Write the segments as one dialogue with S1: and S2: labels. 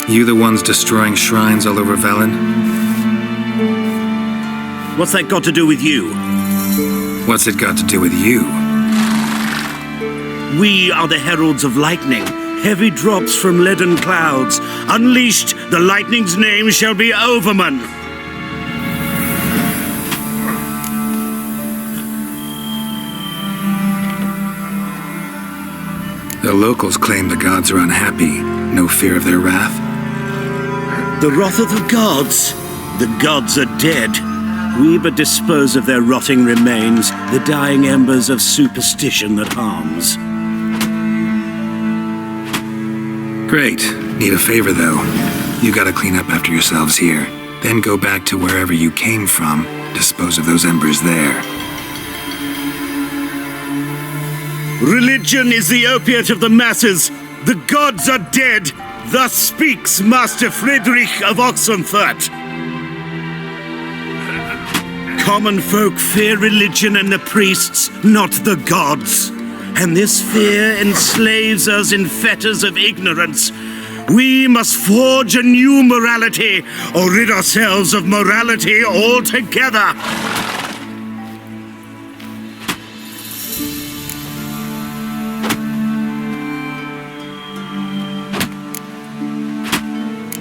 S1: You the ones destroying shrines all over Velen?
S2: What's that got to do with you?
S1: What's it got to do with you?
S2: We are the heralds of lightning. Heavy drops from leaden clouds. Unleashed, the lightning's name shall be Overman.
S1: The locals claim the gods are unhappy. No fear of their wrath?
S2: The wrath of the gods? The gods are dead. We but dispose of their rotting remains, the dying embers of superstition that harms.
S1: Great. Need a favor, though. You gotta clean up after yourselves here. Then go back to wherever you came from. Dispose of those embers there.
S2: Religion is the opiate of the masses. The gods are dead. Thus speaks Master Friedrich of Oxenfurt. Common folk fear religion and the priests, not the gods. And this fear enslaves us in fetters of ignorance. We must forge a new morality, or rid ourselves of morality altogether.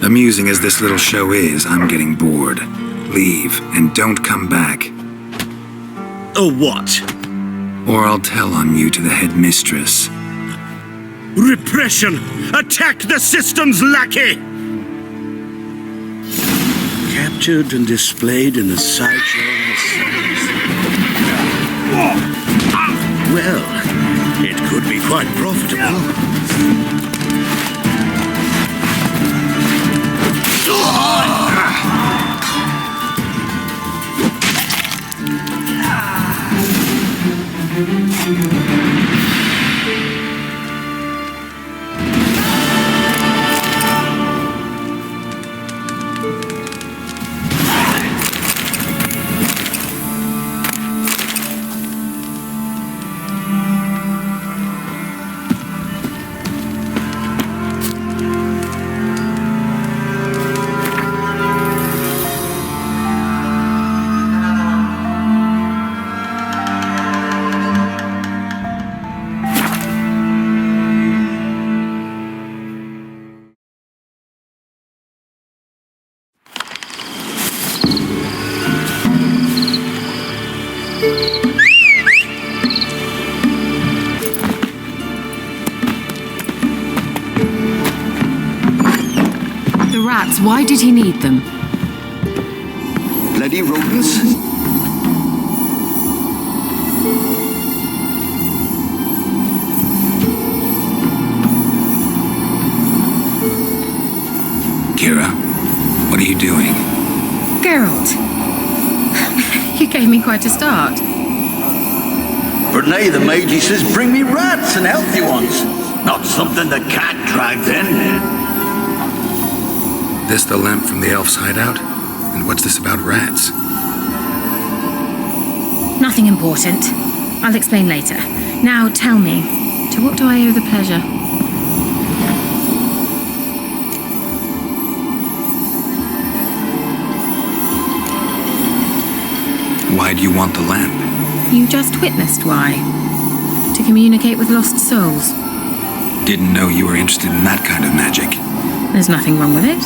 S1: Amusing as this little show is, I'm getting bored. Leave, and don't come back.
S2: Oh, what?
S1: Or I'll tell on you to the headmistress.
S2: Repression! Attack the system's lackey! Captured and displayed in the sideshow of the sun. Well, it could be quite profitable.
S3: Why did he need them?
S4: Bloody rodents.
S1: Kira, what are you doing?
S3: Geralt. You gave me quite a start.
S4: But now the Magi says bring me rats and healthy ones. Not something the cat dragged in.
S1: This the lamp from the elf's hideout? And what's this about rats?
S3: Nothing important. I'll explain later. Now tell me, to what do I owe the pleasure?
S1: Why do you want the lamp?
S3: You just witnessed why. To communicate with lost souls.
S1: Didn't know you were interested in that kind of magic.
S3: There's nothing wrong with it.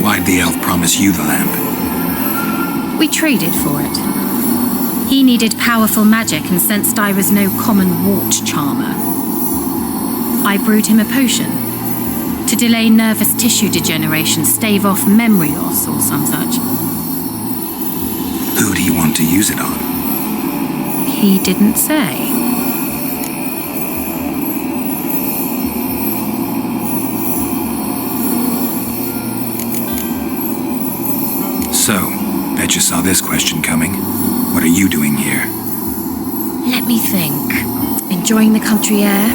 S1: Why'd the elf promise you the lamp?
S3: We traded for it. He needed powerful magic and sensed I was no common wart charmer. I brewed him a potion to delay nervous tissue degeneration, stave off memory loss or some such.
S1: Who'd he want to use it on?
S3: He didn't say.
S1: So, bet you saw this question coming. What are you doing here?
S3: Let me think. Enjoying the country air?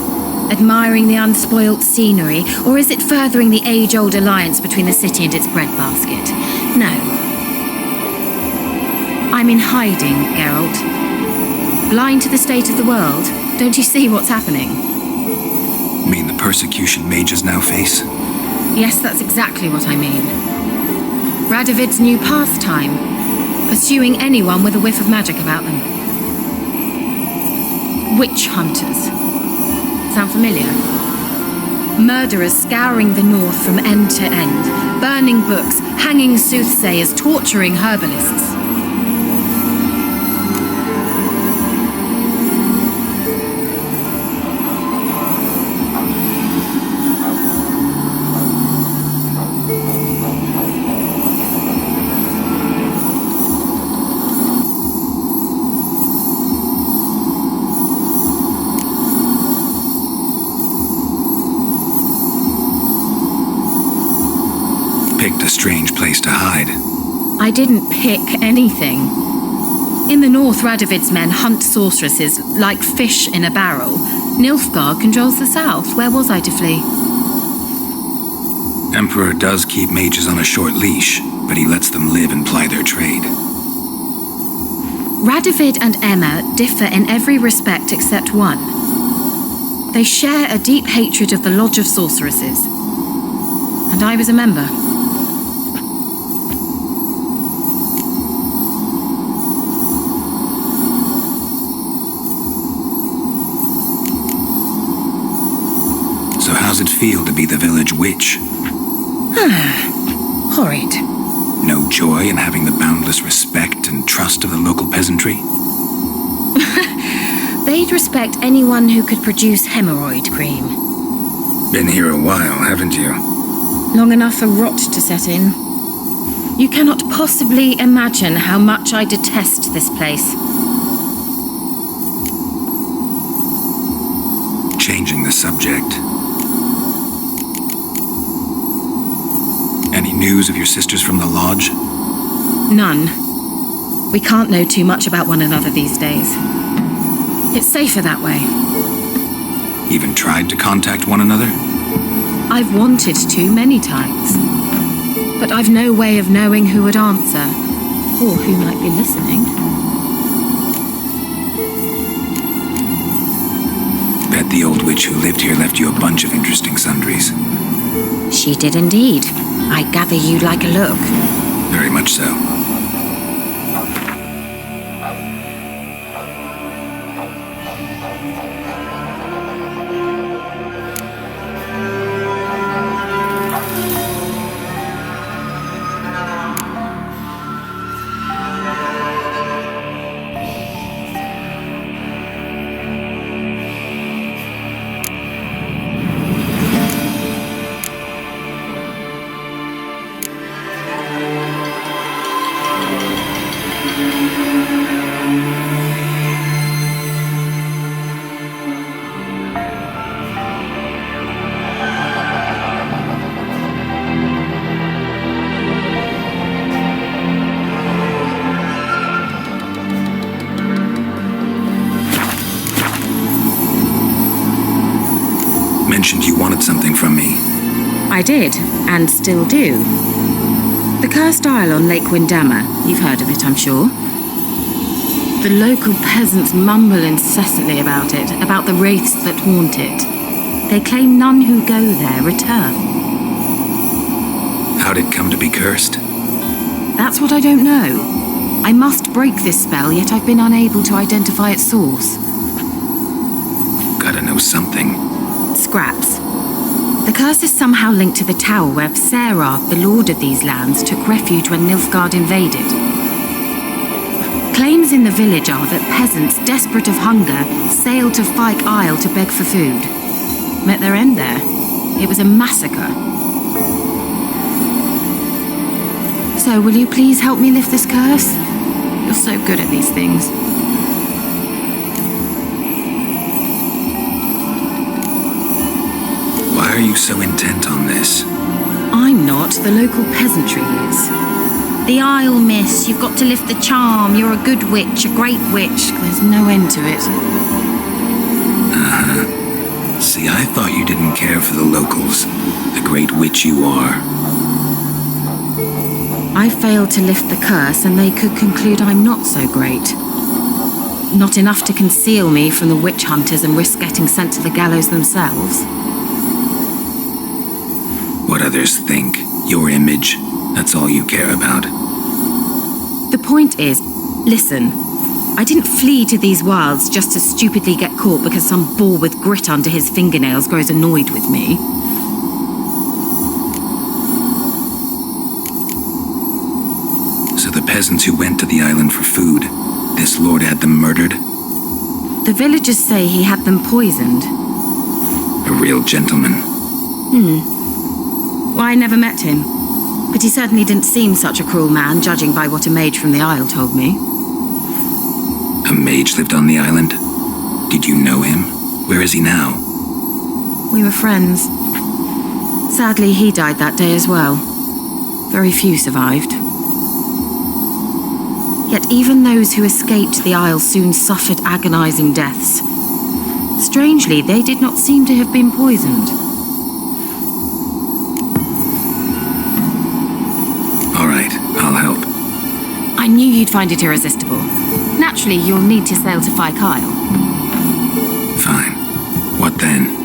S3: Admiring the unspoilt scenery? Or is it furthering the age-old alliance between the city and its breadbasket? No. I'm in hiding, Geralt. Blind to the state of the world, don't you see what's happening?
S1: mean the persecution mages now face?
S3: Yes, that's exactly what I mean. Radovid's new pastime, pursuing anyone with a whiff of magic about them. Witch hunters. Sound familiar? Murderers scouring the north from end to end, burning books, hanging soothsayers, torturing herbalists.
S1: Picked a strange place to hide.
S3: I didn't pick anything. In the north, Radovid's men hunt sorceresses like fish in a barrel. Nilfgaard controls the south. Where was I to flee?
S1: Emperor does keep mages on a short leash, but he lets them live and ply their trade.
S3: Radovid and Emma differ in every respect except one. They share a deep hatred of the Lodge of Sorceresses. And I was a member.
S1: So how's it feel to be the village witch?
S3: Horrid.
S1: No joy in having the boundless respect and trust of the local peasantry?
S3: They'd respect anyone who could produce hemorrhoid cream.
S1: Been here a while, haven't you?
S3: Long enough for rot to set in. You cannot possibly imagine how much I detest this place.
S1: Changing the subject. Any news of your sisters from the lodge?
S3: None. We can't know too much about one another these days. It's safer that way.
S1: Even tried to contact one another?
S3: I've wanted to many times. But I've no way of knowing who would answer, or who might be listening.
S1: Bet the old witch who lived here left you a bunch of interesting sundries.
S3: She did indeed. I gather you like a look.
S1: Very much so. Mentioned you wanted something from me.
S3: I did, and still do. The Cursed Isle on Lake Windammer. You've heard of it, I'm sure. The local peasants mumble incessantly about it, about the wraiths that haunt it. They claim none who go there return.
S1: How'd it come to be cursed?
S3: That's what I don't know. I must break this spell, yet I've been unable to identify its source.
S1: Gotta know something.
S3: Scraps. The curse is somehow linked to the tower where Serag, the lord of these lands, took refuge when Nilfgaard invaded. Claims in the village are that peasants, desperate of hunger, sailed to Fyke Isle to beg for food. Met their end there. It was a massacre. So, will you please help me lift this curse? You're so good at these things.
S1: Why are you so intent on this?
S3: I'm not, the local peasantry is. The Isle, miss, you've got to lift the charm. You're a good witch, a great witch. There's no end to it.
S1: See, I thought you didn't care for the locals. The great witch you are.
S3: I failed to lift the curse, and they could conclude I'm not so great. Not enough to conceal me from the witch hunters and risk getting sent to the gallows themselves.
S1: others think. Your image. That's all you care about.
S3: The point is, listen, I didn't flee to these wilds just to stupidly get caught because some boar with grit under his fingernails grows annoyed with me.
S1: So the peasants who went to the island for food, this lord had them murdered?
S3: The villagers say he had them poisoned.
S1: A real gentleman.
S3: Well, I never met him, but he certainly didn't seem such a cruel man, judging by what a mage from the Isle told me.
S1: A mage lived on the island? Did you know him? Where is he now?
S3: We were friends. Sadly, he died that day as well. Very few survived. Yet even those who escaped the Isle soon suffered agonizing deaths. Strangely, they did not seem to have been poisoned.
S1: All right, I'll help.
S3: I knew you'd find it irresistible. Naturally, you'll need to sail to Fyke Isle.
S1: Fine. What then?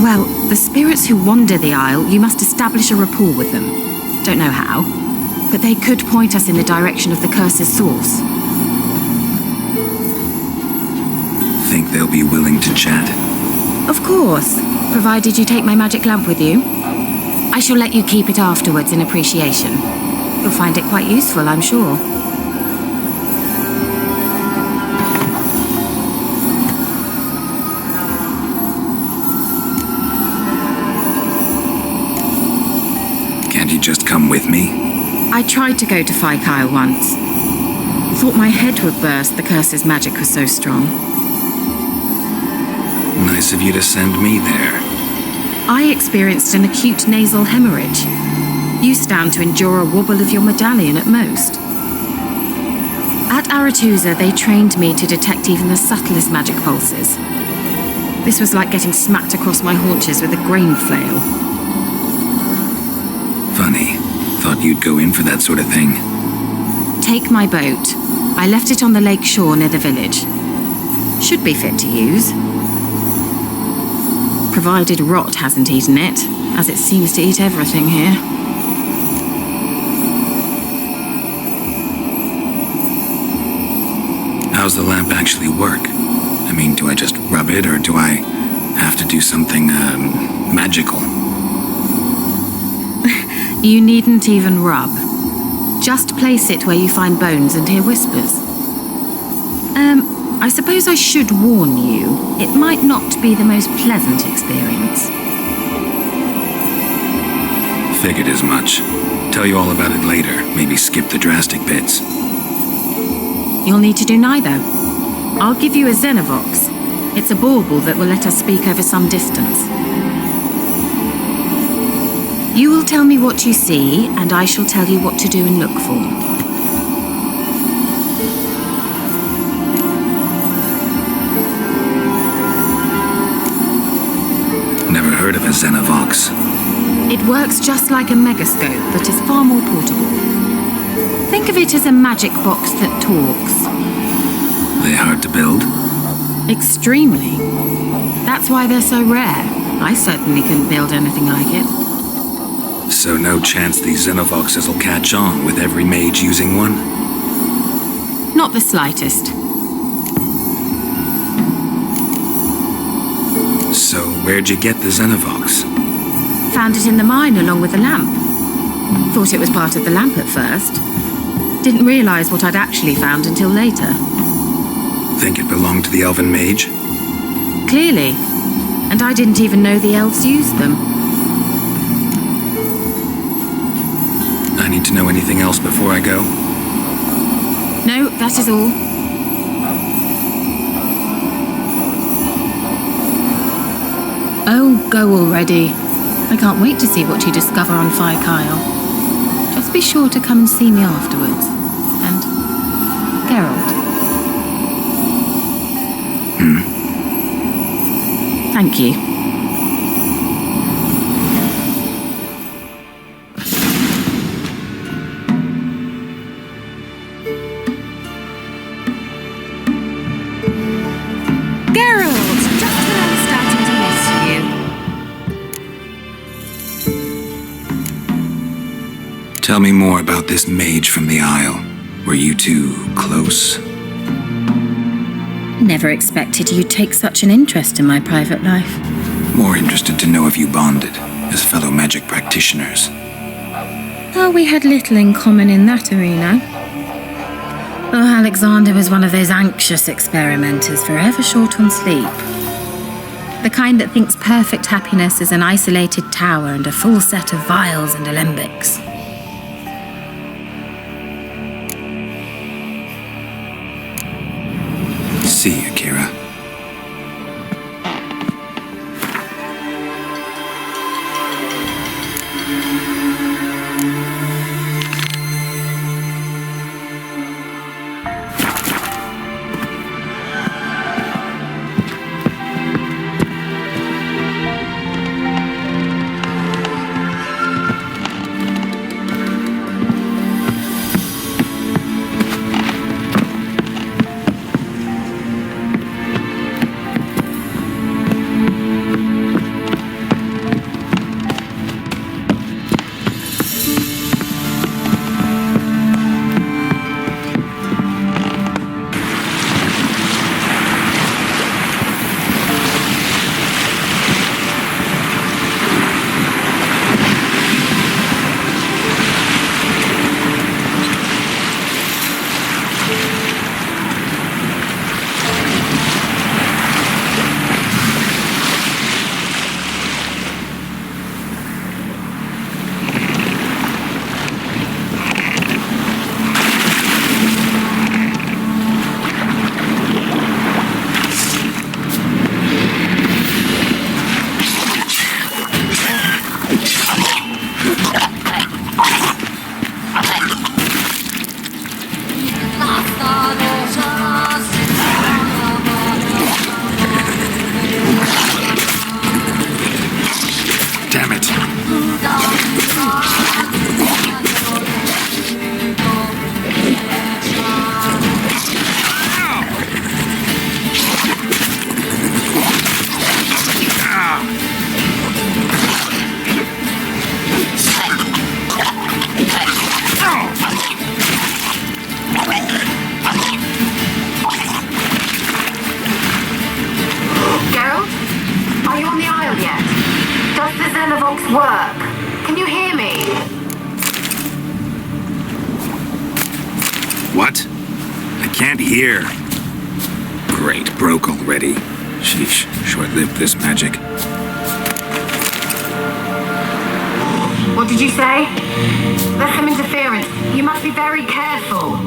S3: Well, the spirits who wander the Isle, you must establish a rapport with them. Don't know how, but they could point us in the direction of the curse's source.
S1: Think they'll be willing to chat?
S3: Of course, provided you take my magic lamp with you. I shall let you keep it afterwards in appreciation. You'll find it quite useful, I'm sure.
S1: Can't you just come with me?
S3: I tried to go to Fyke Isle once. Thought my head would burst, the curse's magic was so strong.
S1: Nice of you to send me there.
S3: I experienced an acute nasal hemorrhage. You stand to endure a wobble of your medallion at most. At Aretusa, they trained me to detect even the subtlest magic pulses. This was like getting smacked across my haunches with a grain flail.
S1: Funny. Thought you'd go in for that sort of thing.
S3: Take my boat. I left it on the lake shore near the village. Should be fit to use. Provided rot hasn't eaten it, as it seems to eat everything here.
S1: How's the lamp actually work? I mean, do I just rub it, or do I have to do something, magical?
S3: You needn't even rub. Just place it where you find bones and hear whispers. I suppose I should warn you, it might not be the most pleasant experience.
S1: Figured as much. Tell you all about it later. Maybe skip the drastic bits.
S3: You'll need to do neither. I'll give you a Xenovox. It's a bauble that will let us speak over some distance. You will tell me what you see, and I shall tell you what to do and look for.
S1: Never heard of a Xenovox.
S3: It works just like a megascope, but is far more portable. Think of it as a magic box that talks.
S1: They hard to build?
S3: Extremely. That's why they're so rare. I certainly couldn't build anything like it.
S1: So no chance these Xenovoxes will catch on with every mage using one?
S3: Not the slightest.
S1: So where'd you get the Xenovox?
S3: Found it in the mine along with the lamp. Thought it was part of the lamp at first. Didn't realize what I'd actually found until later.
S1: Think it belonged to the elven mage?
S3: Clearly. And I didn't even know the elves used them.
S1: I need to know anything else before I go?
S3: No, that is all. Oh, go already. I can't wait to see what you discover on Fyke Isle. Just be sure to come and see me afterwards. And Geralt. Thank you. Geralt! Just when I was starting to miss you.
S1: Tell me more about this mage from the Isle. Were you two close?
S3: Never expected you'd take such an interest in my private life.
S1: More interested to know if you bonded as fellow magic practitioners.
S3: Oh, we had little in common in that arena. Oh, Alexander was one of those anxious experimenters forever short on sleep. The kind that thinks perfect happiness is an isolated tower and a full set of vials and alembics.
S1: See you, Kira.
S5: Work. Can you hear me?
S1: What? I can't hear. Great, broke already. Sheesh, short-lived this magic.
S5: What did you say? There's some interference. You must be very careful.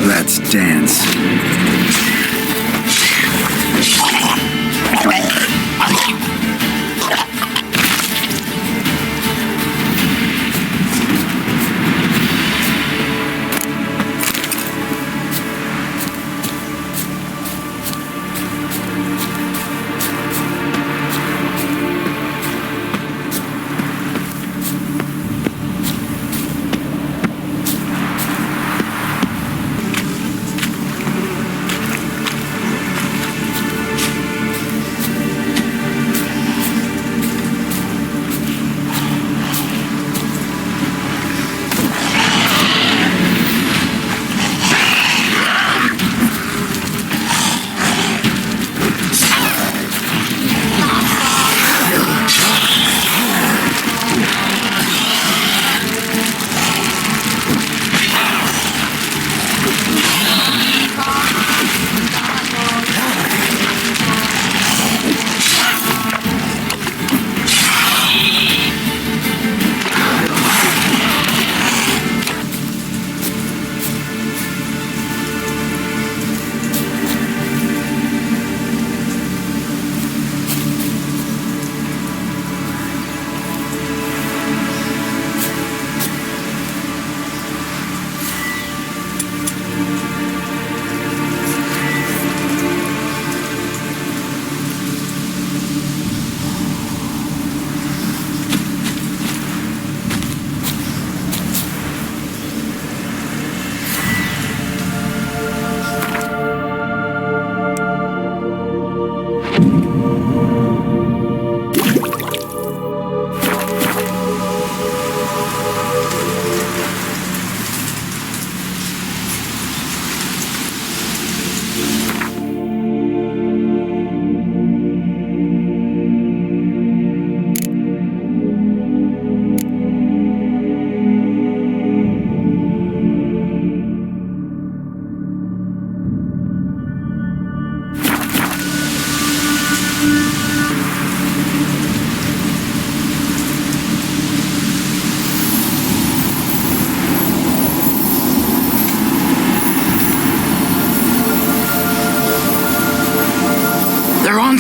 S1: Let's dance.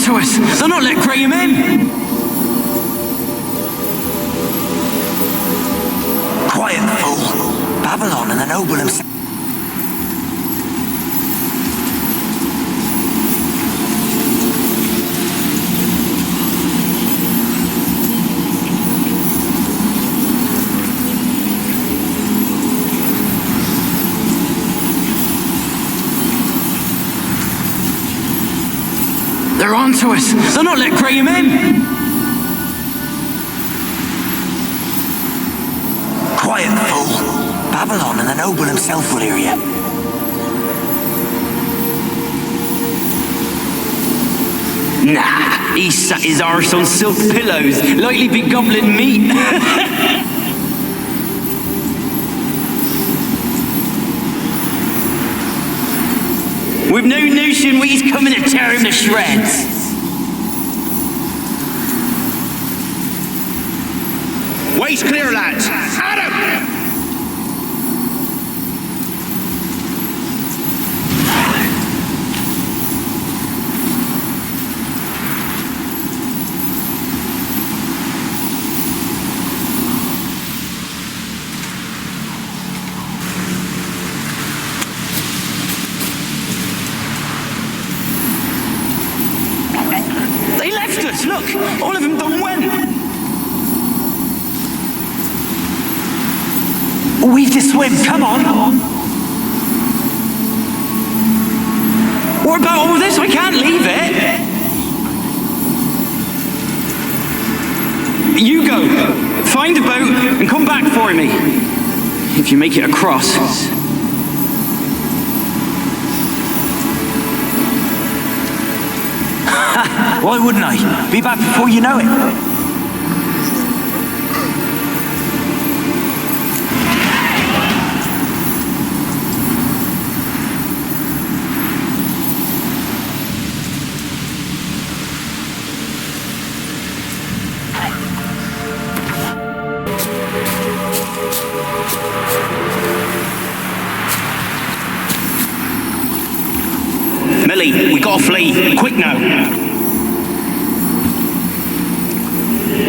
S6: onto us! They'll not let Graham in!
S7: Quiet, fool. Babylon and the noble himself.
S6: They're onto us! They'll not let Graham in!
S7: Quiet, fool. Babylon and the noble himself will hear you.
S6: Nah, he sat his arse on silk pillows, likely be gobbling meat. We've no notion what he's coming to tear him to shreds.
S2: Way's clear, lads. Adam!
S6: They left us, look! All of them done went!
S7: We've to swim, come on!
S6: What about all this? We can't leave it! You go! Find a boat and come back for me! If you make it across.
S7: Why wouldn't I? Be back before you know it.
S6: Millie, we gotta flee. Quick now.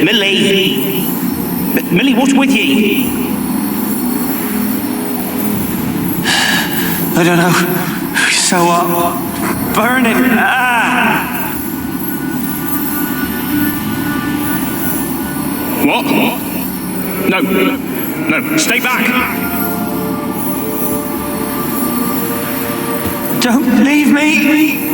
S6: Millie! Millie, what's with ye?
S7: I don't know. So burning.
S2: What? No, stay back!
S7: Don't leave me!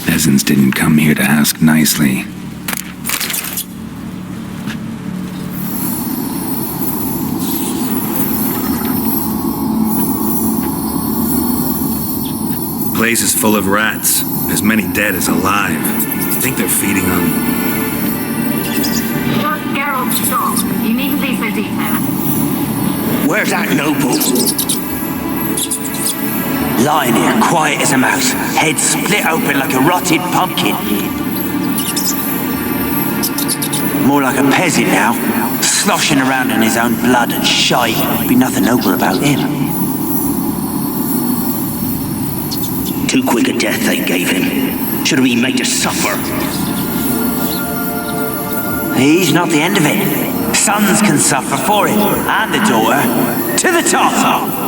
S1: Peasants didn't come here to ask nicely. Place is full of rats. As many dead as alive. Think they're feeding on...
S5: Geralt, stop. You needn't be so detailed.
S7: Where's that noble? Lying here, quiet as a mouse, head split open like a rotted pumpkin. More like a peasant now, sloshing around in his own blood and shite. Be nothing noble about him.
S6: Too quick a death they gave him. Should have been made to suffer.
S7: He's not the end of it. Sons can suffer for it, and the daughter. To the top!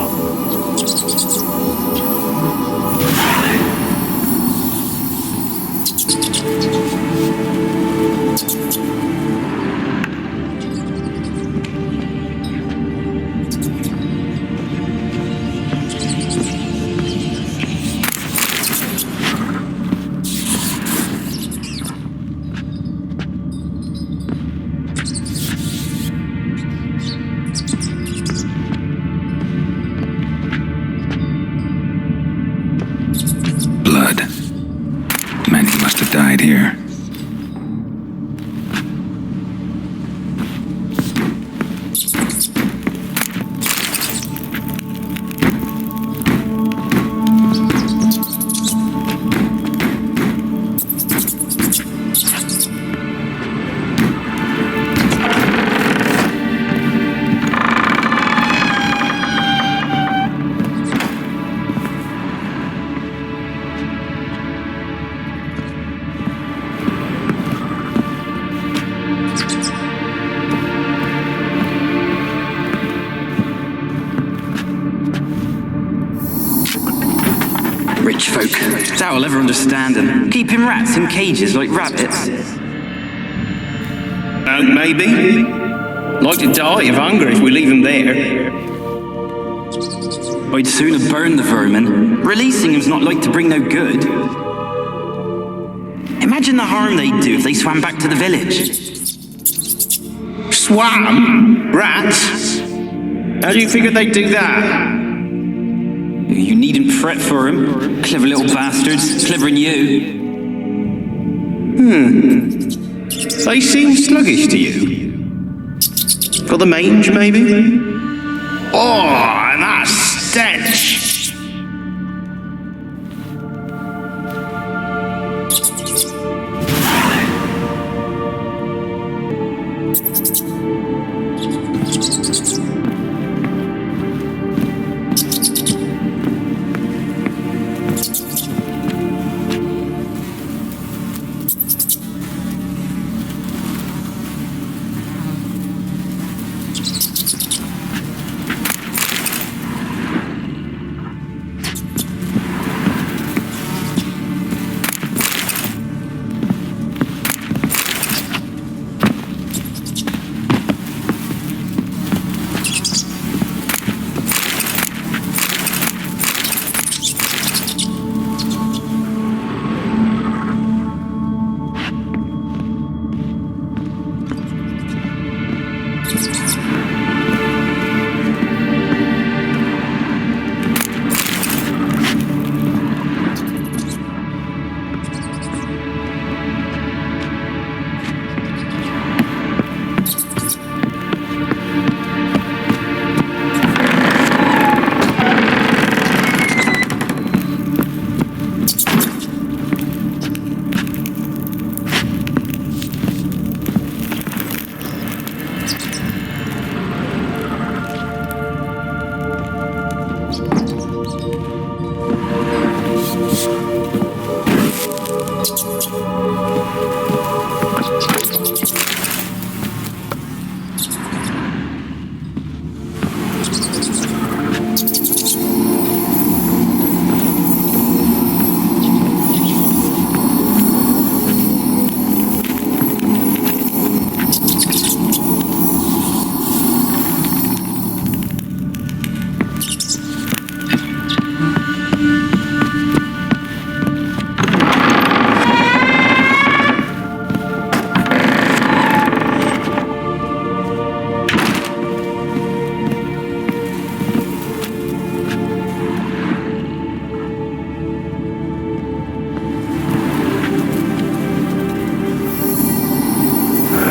S6: village folk. Doubt I'll ever understand them. Keeping rats in cages like rabbits.
S2: Maybe. Like to die of hunger if we leave them there.
S6: I'd sooner burn the vermin. Releasing them's not like to bring no good. Imagine the harm they'd do if they swam back to the village.
S2: Swam? Rats? How do you figure they'd do that?
S6: You needn't fret for them. Clever little bastards. Clever than you.
S2: They seem sluggish to you. Got the mange, maybe? Oh, and that stench!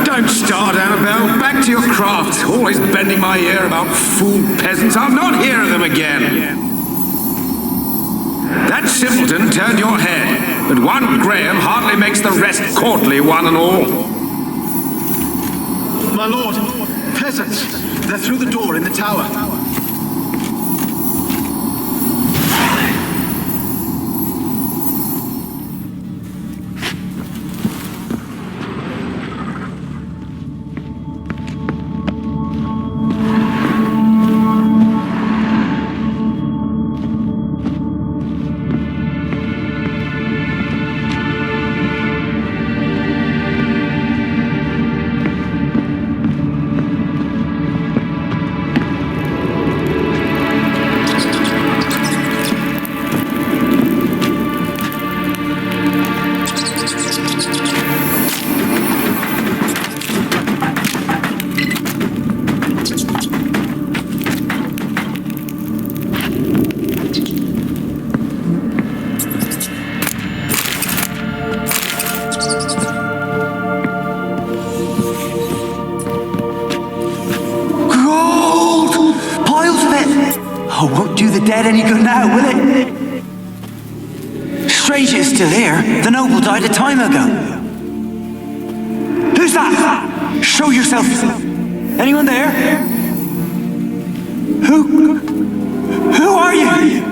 S1: Don't start, Annabelle. Back to your craft. Always bending my ear about fool peasants. I'll not hear of them again. That simpleton turned your head, but one Graham hardly makes the rest courtly, one and all.
S8: My lord, peasants. They're through the door in the tower.
S7: Oh, won't do the dead any good now, will it? Strange it's still here. The noble died a time ago. Who's that? Show yourself. Anyone there? Who are you?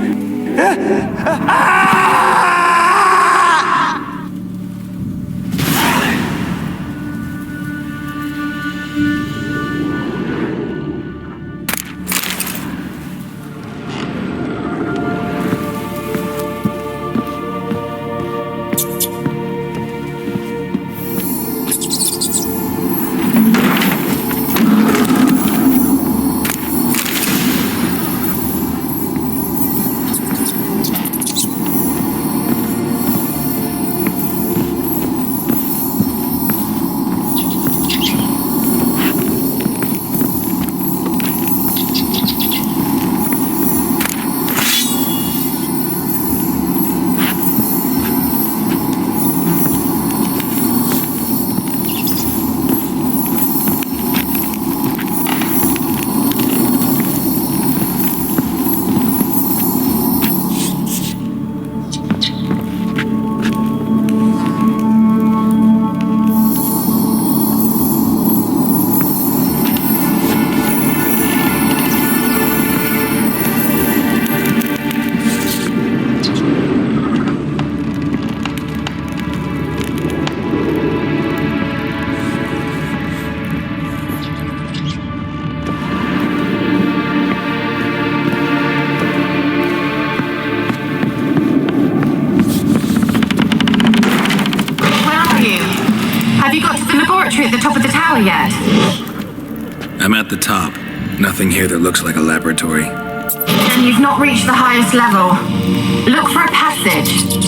S1: I'm at the top. Nothing here that looks like a laboratory.
S5: And you've not reached the highest level. Look for a passage.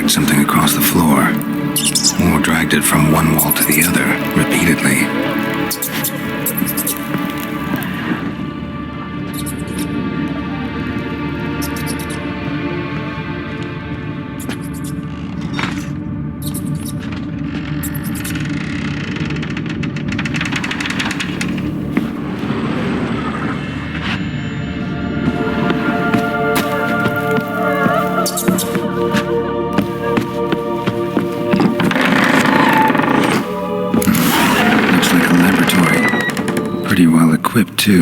S1: Something across the floor, or dragged it from one wall to the other, repeatedly. Pretty well equipped, too.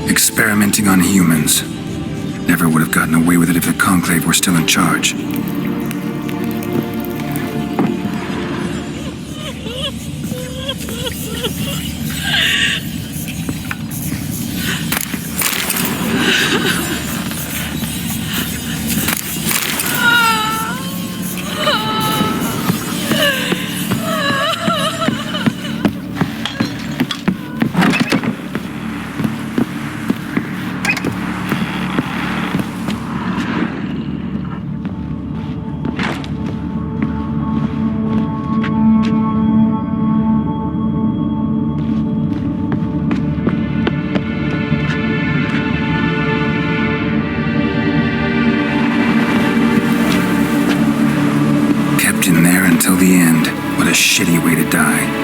S1: Experimenting on humans. Never would have gotten away with it if the Conclave were still in charge. Until the end. What a shitty way to die.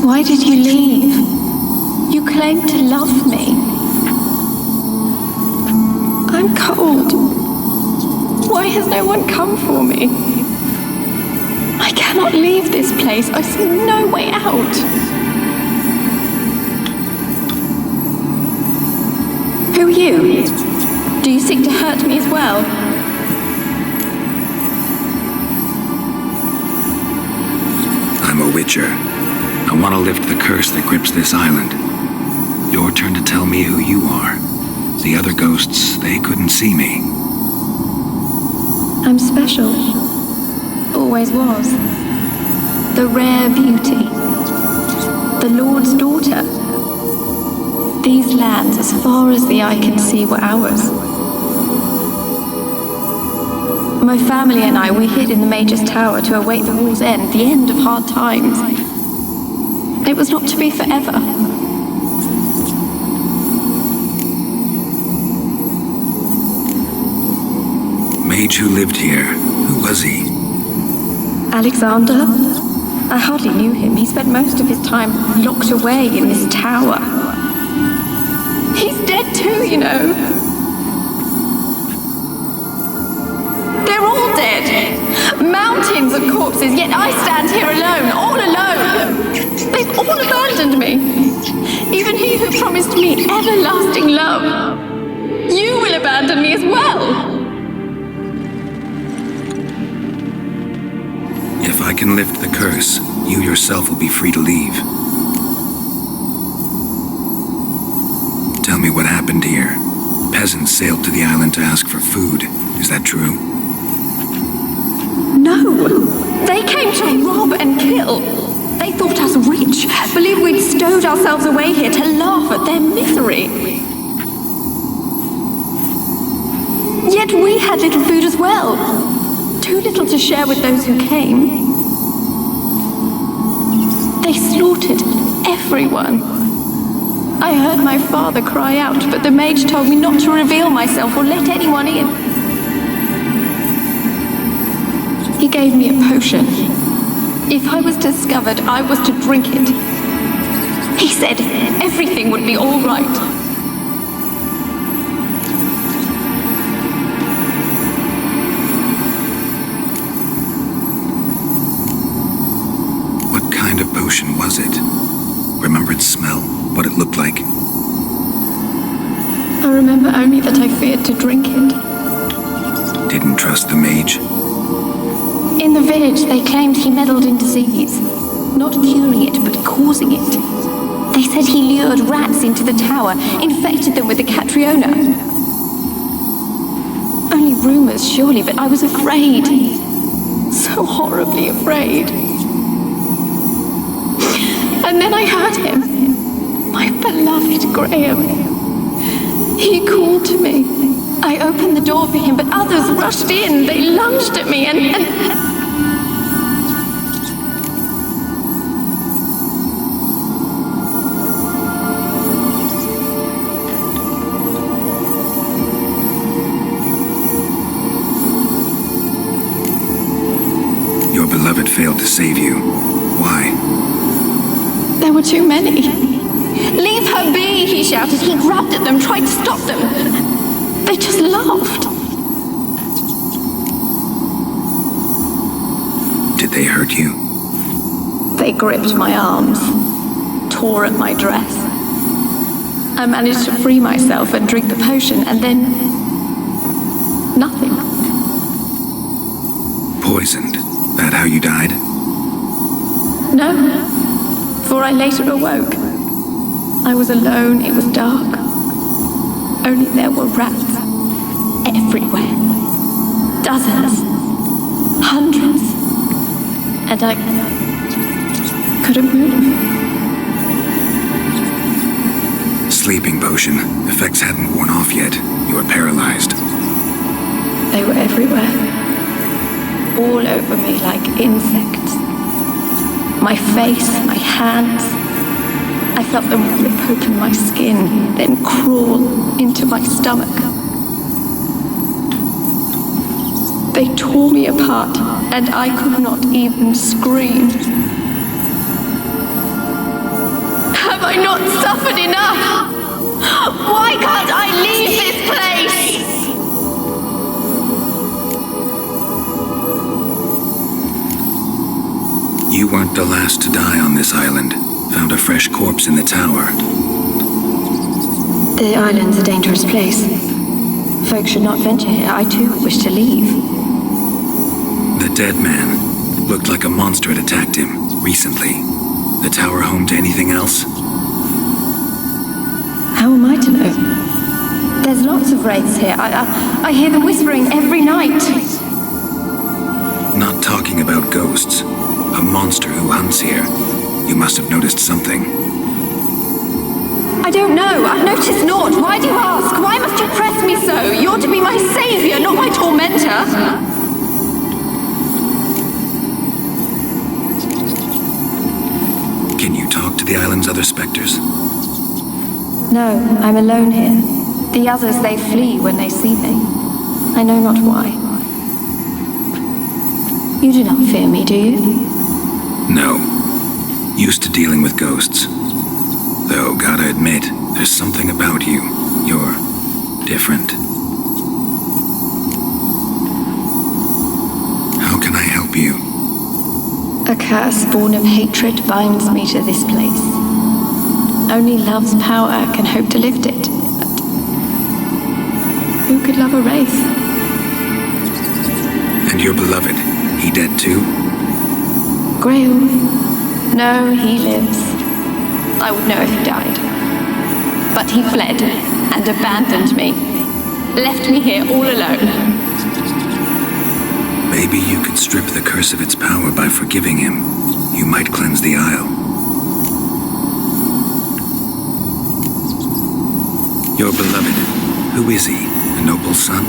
S9: Why did you leave? You claimed to love me. I'm cold. Why has no one come for me? I cannot leave this place. I see no way out. Who are you? Do you seek to hurt me as well?
S1: I'm a witcher. I want to lift the curse that grips this island. Your turn to tell me who you are. The other ghosts, they couldn't see me.
S9: I'm special. Always was. The rare beauty. The Lord's daughter. These lands, as far as the eye can see, were ours. My family and I, we hid in the Mage's Tower to await the war's end, the end of hard times. It was not to be forever.
S1: Mage who lived here, who was he?
S9: Alexander? I hardly knew him. He spent most of his time locked away in this tower. He's dead too, you know. They're all dead. Mountains of corpses, yet I stand here alone, all alone. They've all abandoned me. Even he who promised me everlasting love. You will abandon me as well.
S1: If I can lift the curse, you yourself will be free to leave. Tell me what happened here. Peasants sailed to the island to ask for food. Is that true?
S9: No! They came to rob and kill. They thought us rich, believed we'd stowed ourselves away here to laugh at their misery. Yet we had little food as well. Too little to share with those who came. They slaughtered everyone. I heard my father cry out, but the mage told me not to reveal myself or let anyone in. He gave me a potion. If I was discovered, I was to drink it. He said everything would be all right.
S1: What kind of potion was it? Remember its smell? What it looked like?
S9: I remember only that I feared to drink it.
S1: Didn't trust the mage?
S9: In the village, they claimed he meddled in disease. Not curing it, but causing it. They said he lured rats into the tower, infected them with the Catriona. Only rumors, surely, but I was afraid. So horribly afraid. And then I heard him. My beloved Graham. He called to me. I opened the door for him, but others rushed in. They lunged at me and...
S1: Your beloved failed to save you. Why?
S9: There were too many. Leave her be, he shouted. He grabbed at them, tried to stop them. They just laughed.
S1: Did they hurt you?
S9: They gripped my arms, tore at my dress. I managed to free myself and drink the potion, and then... nothing.
S1: Poisoned. That how you died?
S9: No, for I later awoke. I was alone, it was dark. Only there were rats everywhere. Dozens. Hundreds. And I couldn't move.
S1: Sleeping potion. Effects hadn't worn off yet. You were paralyzed.
S9: They were everywhere. All over me like insects. My face, my hands. I felt them rip open my skin, then crawl into my stomach. They tore me apart, and I could not even scream. I not suffered enough? Why can't I leave this place?
S1: You weren't the last to die on this island. Found a fresh corpse in the tower.
S10: The island's a dangerous place. Folk should not venture here. I too wish to leave.
S1: The dead man. Looked like a monster had attacked him recently. The tower home to anything else?
S10: How am I to know? There's lots of wraiths here. I hear them whispering every night.
S1: Not talking about ghosts. A monster who hunts here. You must have noticed something.
S9: I don't know. I've noticed naught. Why do you ask? Why must you press me so? You're to be my savior, not my tormentor.
S1: Can you talk to the island's other specters?
S10: No, I'm alone here. The others, they flee when they see me. I know not why. You do not fear me, do you?
S1: No. Used to dealing with ghosts. Though, gotta admit, there's something about you. You're different. How can I help you?
S10: A curse born of hatred binds me to this place. Only love's power can hope to lift it. But who could love a wraith?
S1: And your beloved, he dead too?
S10: Grail? No, he lives. I would know if he died.
S9: But he fled and abandoned me. Left me here all alone.
S1: Maybe you could strip the curse of its power by forgiving him. You might cleanse the Isle. Your beloved, who is he? A noble son?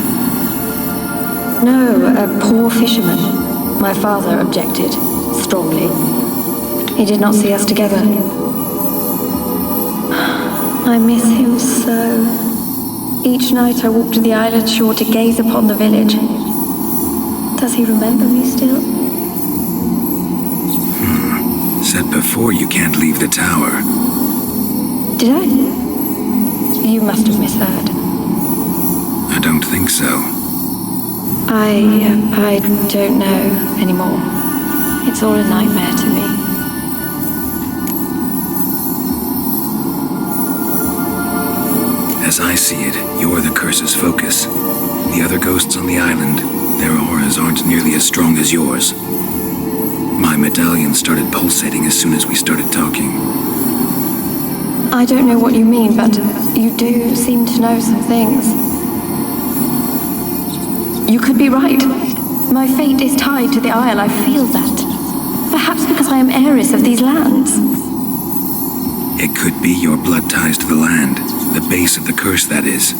S10: No, a poor fisherman. My father objected, strongly. He did not see us together. I miss him so. Each night I walk to the island shore to gaze upon the village. Does he remember me still?
S1: Said before you can't leave the tower.
S10: Did I? You must have misheard.
S1: I don't think so.
S10: I don't know anymore. It's all a nightmare to me.
S1: As I see it, you're the curse's focus. The other ghosts on the island, their auras aren't nearly as strong as yours. My medallion started pulsating as soon as we started talking.
S10: I don't know what you mean, but you do seem to know some things. You could be right. My fate is tied to the Isle, I feel that. Perhaps because I am heiress of these lands.
S1: It could be your blood ties to the land, the base of the curse, that is.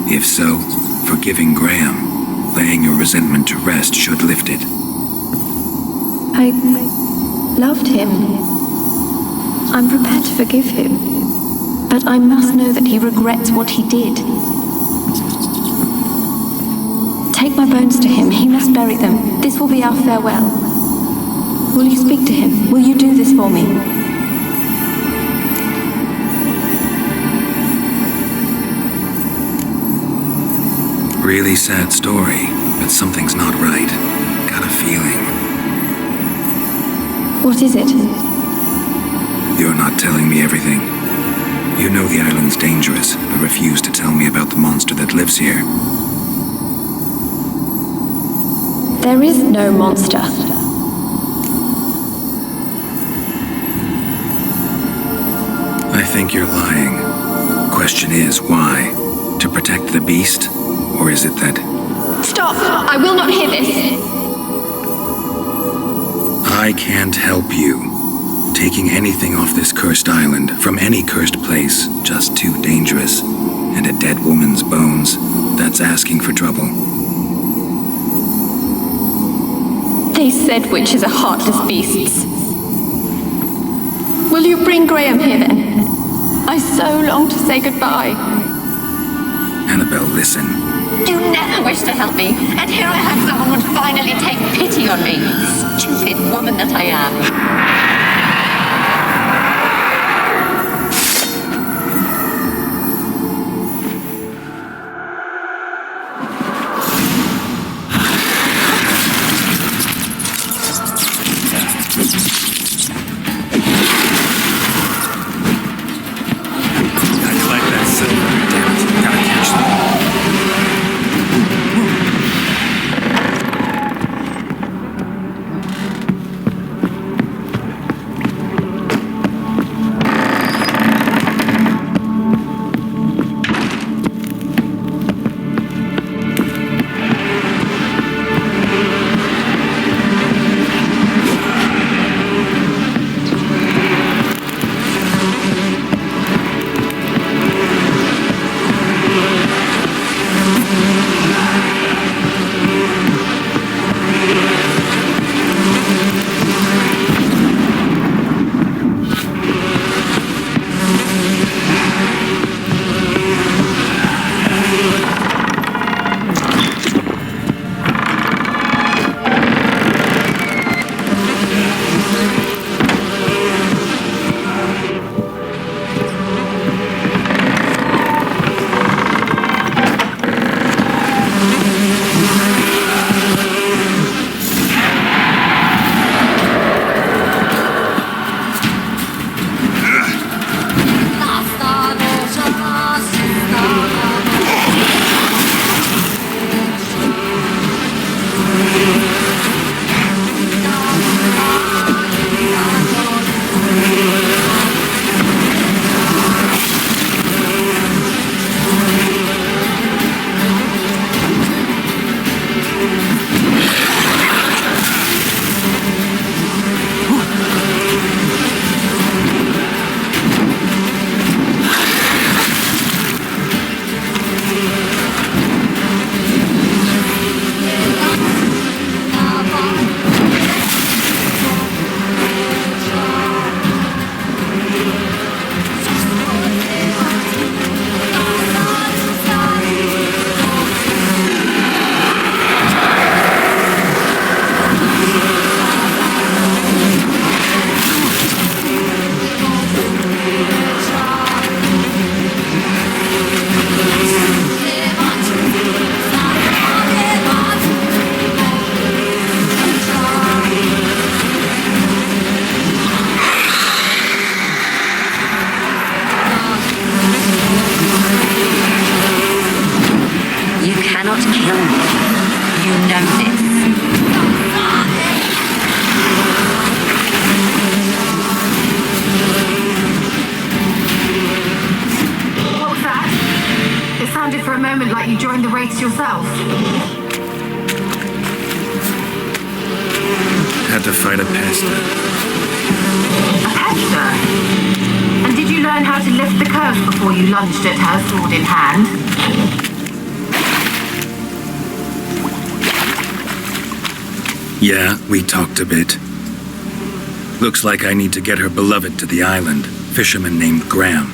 S1: If so, forgiving Graham, laying your resentment to rest should lift it.
S10: I loved him. I'm prepared to forgive him. But I must know that he regrets what he did. Take my bones to him. He must bury them. This will be our farewell. Will you speak to him? Will you do this for me?
S1: Really sad story, but something's not right. Got a feeling.
S10: What is it?
S1: You're not telling me everything. You know the island's dangerous, but refuse to tell me about the monster that lives here.
S10: There is no monster.
S1: I think you're lying. Question is, why? To protect the beast? Or is it that...
S9: Stop! I will not hear this!
S1: I can't help you. Taking anything off this cursed island, from any cursed place, just too dangerous. And a dead woman's bones, that's asking for trouble.
S9: They said witches are heartless beasts. Will you bring Graham here then? I so long to say goodbye.
S1: Annabelle, listen.
S5: You never wished to help me, and here I have someone who would finally take pity on me. Stupid woman that I am.
S3: and this.
S5: What was that? It sounded for a moment like you joined the race yourself.
S1: Had to fight a pest.
S5: A pester? And did you learn how to lift the curse before you lunged at her, sword in hand?
S1: Yeah, we talked a bit. Looks like I need to get her beloved to the island. Fisherman named Graham.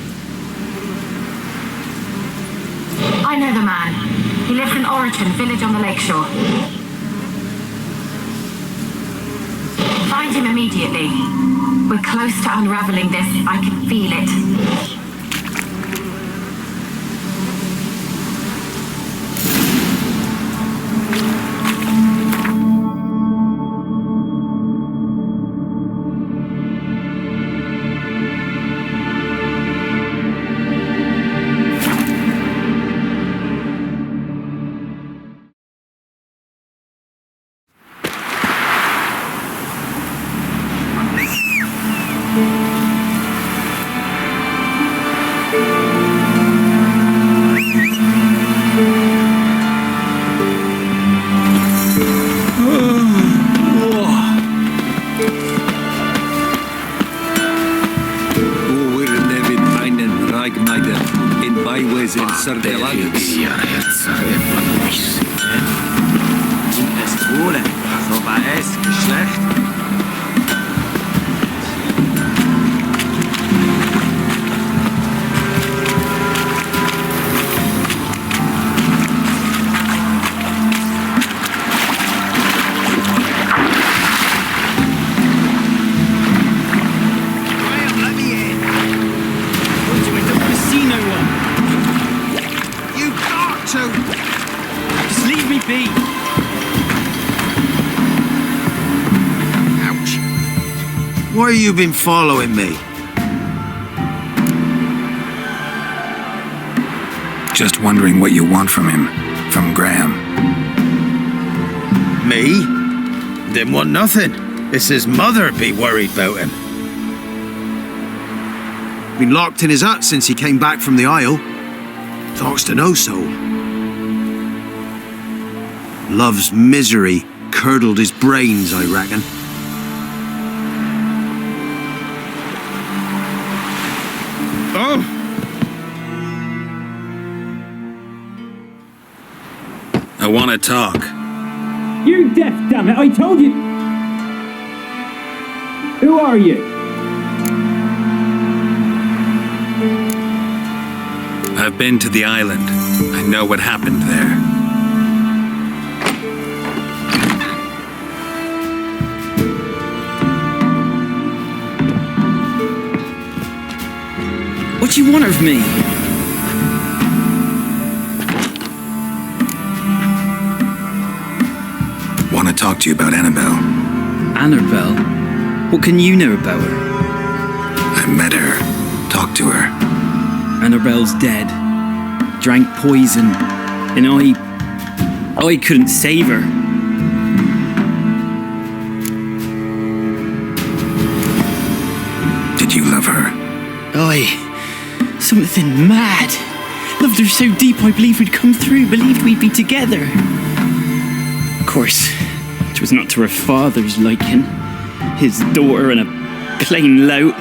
S5: I know the man. He lives in Oriton, village on the lakeshore. Find him immediately. We're close to unraveling this. I can feel it.
S11: Why have you been following me?
S1: Just wondering what you want from him. From Graham.
S11: Me? Didn't want nothing. It's his mother be worried about him. Been locked in his hut since he came back from the Isle. Talks to no soul. Love's misery curdled his brains, I reckon. Oh!
S1: I want to talk.
S6: You're deaf, damn it! I told you! Who are you?
S1: I've been to the island. I know what happened there.
S6: What do you want of me?
S1: Want to talk to you about Annabelle.
S6: Annabelle? What can you know about her?
S1: I met her. Talked to her.
S6: Annabelle's dead. Drank poison. And I couldn't save her.
S1: Did you love her?
S6: Something mad. Loved her so deep I believed we'd come through, believed we'd be together. Of course, it was not to her father's liking. His daughter and a plain lout.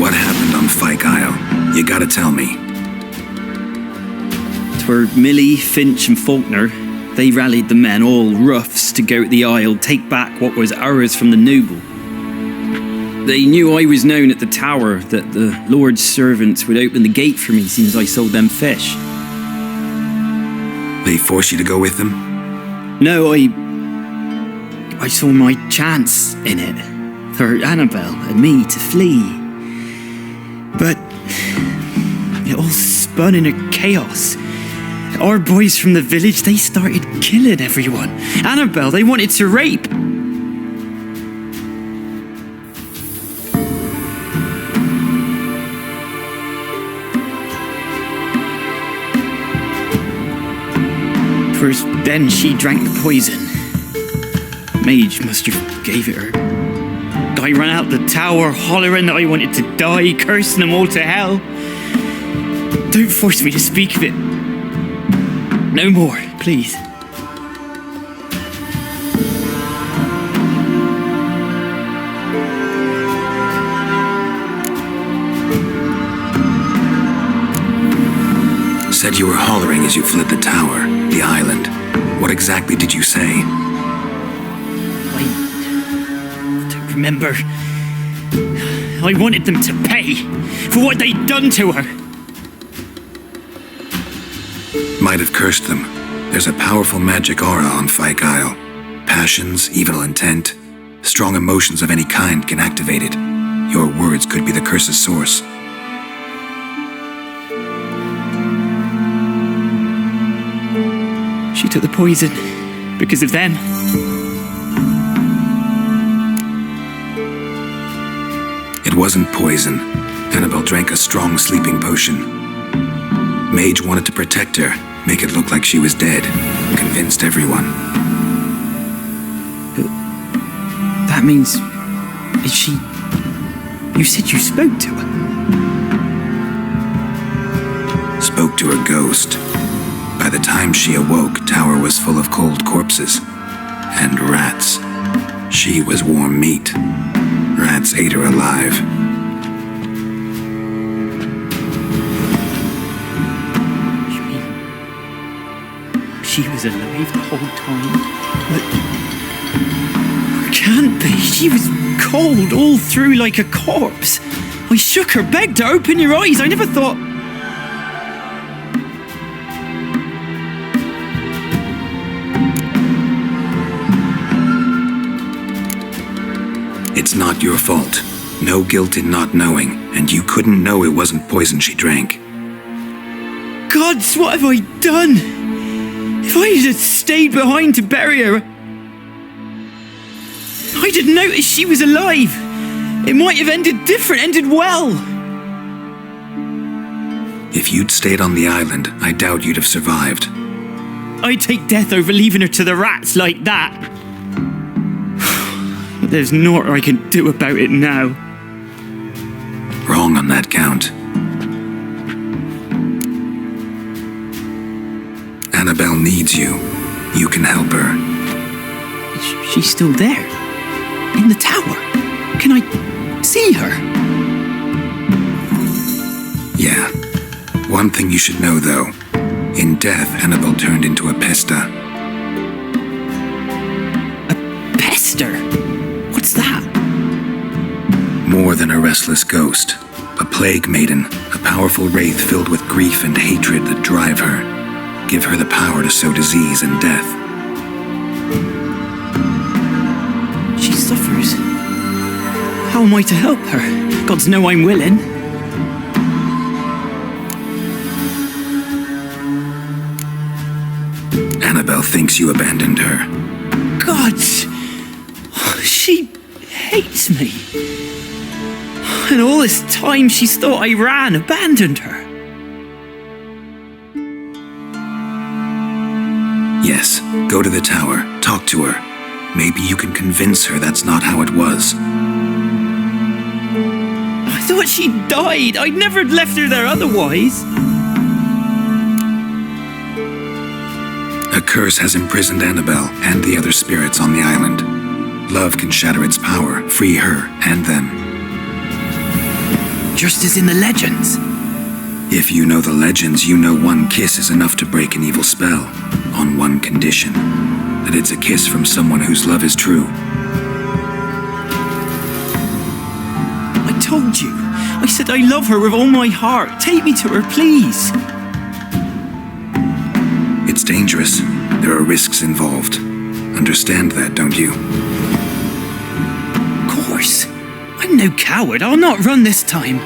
S1: What happened on Fyke Isle? You gotta tell me.
S6: 'Twere Millie, Finch and Faulkner. They rallied the men, all roughs, to go to the Isle, take back what was ours from the noble. They knew I was known at the tower, that the Lord's servants would open the gate for me since I sold them fish.
S1: They forced you to go with them?
S6: No, I saw my chance in it, for Annabelle and me to flee. But it all spun in a chaos. Our boys from the village, they started killing everyone. Annabelle, they wanted to rape. course, then she drank the poison. Mage must have gave it her. I ran out the tower hollering that I wanted to die, cursing them all to hell. Don't force me to speak of it. No more, please.
S1: Said you were hollering as you fled the tower, the island. What exactly did you say?
S6: I don't remember. I wanted them to pay for what they'd done to her.
S1: Might have cursed them. There's a powerful magic aura on Fyke Isle. Passions, evil intent, strong emotions of any kind can activate it. Your words could be the curse's source.
S6: She took the poison because of them.
S1: It wasn't poison. Annabelle drank a strong sleeping potion. Mage wanted to protect her, make it look like she was dead. Convinced everyone.
S6: But that means... Is she... You said you spoke to her?
S1: Spoke to a ghost. By the time she awoke, Tower was full of cold corpses. And rats. She was warm meat. Rats ate her alive.
S6: You mean... She was alive the whole time? But... Can't be. She was cold all through like a corpse. I shook her, begged her, open your eyes. I never thought...
S1: It's not your fault. No guilt in not knowing, and you couldn't know it wasn't poison she drank.
S6: Gods, what have I done? If I had stayed behind to bury her... I didn't notice she was alive. It might have ended different, ended well.
S1: If you'd stayed on the island, I doubt you'd have survived.
S6: I'd take death over leaving her to the rats like that. But there's naught I can do about it now.
S1: Wrong on that count. Annabelle needs you. You can help her.
S6: She's still there. In the tower. Can I see her?
S1: Yeah. One thing you should know, though. In death, Annabelle turned into a pesta.
S6: A pester? What's that?
S1: More than a restless ghost. A plague maiden. A powerful wraith filled with grief and hatred that drive her. Give her the power to sow disease and death.
S6: She suffers. How am I to help her? Gods know I'm willing.
S1: Annabelle thinks you abandoned her.
S6: Gods! She hates me. And all this time she's thought I ran, abandoned her.
S1: Yes, go to the tower, talk to her. Maybe you can convince her that's not how it was.
S6: I thought she died. I'd never left her there otherwise.
S1: A curse has imprisoned Annabelle and the other spirits on the island. Love can shatter its power, free her and them.
S6: Just as in the legends.
S1: If you know the legends, you know one kiss is enough to break an evil spell. On one condition. That it's a kiss from someone whose love is true.
S6: I told you. I said I love her with all my heart. Take me to her, please.
S1: It's dangerous. There are risks involved. Understand that, don't you?
S6: Of course. I'm no coward. I'll not run this time.